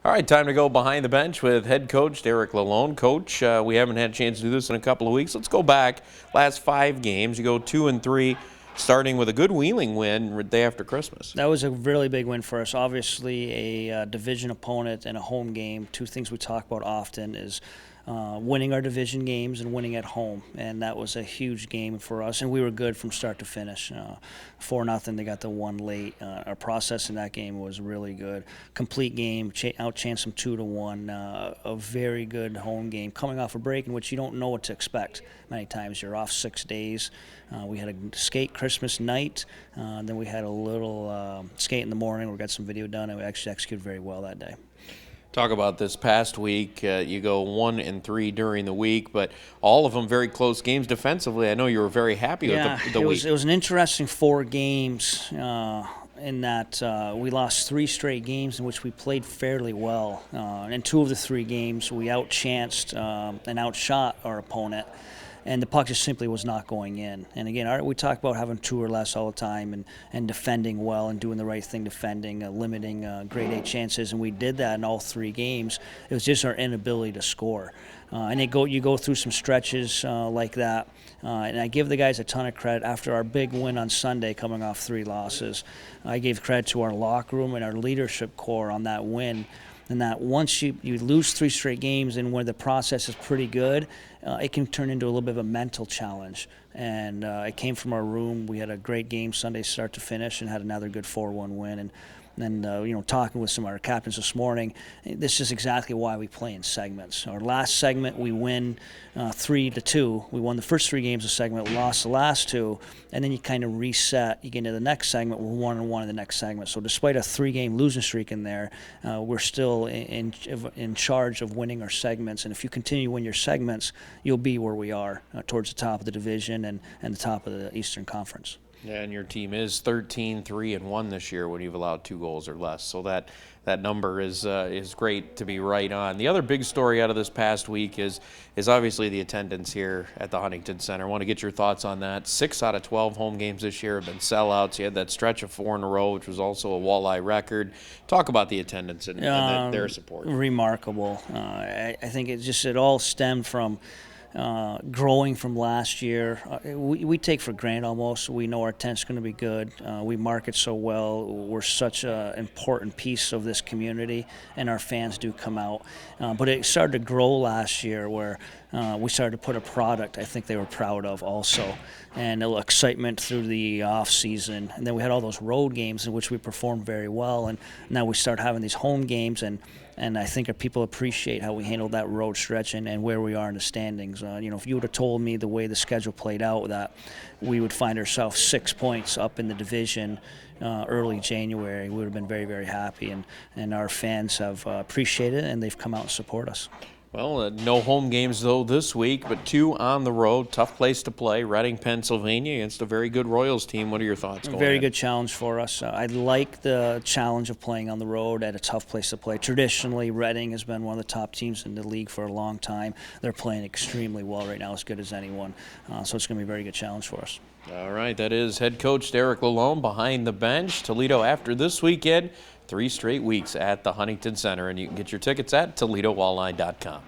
All right, time to go behind the bench with head coach Derek Lalonde. Coach, we haven't had a chance to do this in a couple of weeks. Let's go back. Last 5 games, you go 2-3, starting with a good Wheeling win the day after Christmas. That was a really big win for us. Obviously, a division opponent and a home game. Two things we talk about often is winning our division games and winning at home, and that was a huge game for us. And we were good from start to finish. 4-0, they got the one late. Our process in that game was really good. Complete game, outchanced them 2-1. A very good home game, coming off a break in which you don't know what to expect. Many times you're off 6 days. We had a skate Christmas night, then we had a little skate in the morning. We got some video done, and we actually executed very well that day. Talk about this past week. You go 1-3 during the week, but all of them very close games defensively. I know you were very happy with the week. It was an interesting 4 games in that we lost 3 straight games in which we played fairly well. In 2 of the 3 games, we outchanced and outshot our opponent. And the puck just simply was not going in. And again, we talk about having 2 or less all the time and defending well and doing the right thing, defending, limiting grade A chances. And we did that in all 3 games. It was just our inability to score. And you go through some stretches like that. And I give the guys a ton of credit. After our big win on Sunday, coming off 3 losses, I gave credit to our locker room and our leadership core on that win. And that once you lose 3 straight games and where the process is pretty good, it can turn into a little bit of a mental challenge. And it came from our room. We had a great game Sunday start to finish and had another good 4-1 win. And talking with some of our captains this morning, this is exactly why we play in segments. Our last segment, we win 3-2. We won the first 3 games of segment, lost the last 2, and then you kind of reset. You get into the next segment, we're 1-1 in the next segment. So despite a 3-game losing streak in there, we're still in charge of winning our segments. And if you continue to win your segments, you'll be where we are, towards the top of the division and the top of the Eastern Conference. Yeah, and your team is 13-3-1 this year when you've allowed 2 goals or less. So that number is great to be right on. The other big story out of this past week is obviously the attendance here at the Huntington Center. I want to get your thoughts on that. 6 out of 12 home games this year have been sellouts. You had that stretch of 4 in a row, which was also a Walleye record. Talk about the attendance and their support. Remarkable. I think it all stemmed from growing from last year. We take for granted almost. We know our tent's going to be good. We market so well. We're such an important piece of this community, and our fans do come out. But it started to grow last year where we started to put a product I think they were proud of also, and a little excitement through the off season. And then we had all those road games in which we performed very well, and now we start having these home games, and I think people appreciate how we handled that road stretch and where we are in the standings. If you would have told me the way the schedule played out that we would find ourselves 6 points up in the division early January, we would have been very, very happy. And our fans have appreciated it, and they've come out and support us. Well, no home games, though, this week, but 2 on the road. Tough place to play. Reading, Pennsylvania, against a very good Royals team. What are your thoughts going Very good challenge for us. I like the challenge of playing on the road at a tough place to play. Traditionally, Reading has been one of the top teams in the league for a long time. They're playing extremely well right now, as good as anyone. So it's going to be a very good challenge for us. All right, that is head coach Derek Lalonde behind the bench. Toledo after this weekend, 3 straight weeks at the Huntington Center, and you can get your tickets at ToledoWalleye.com.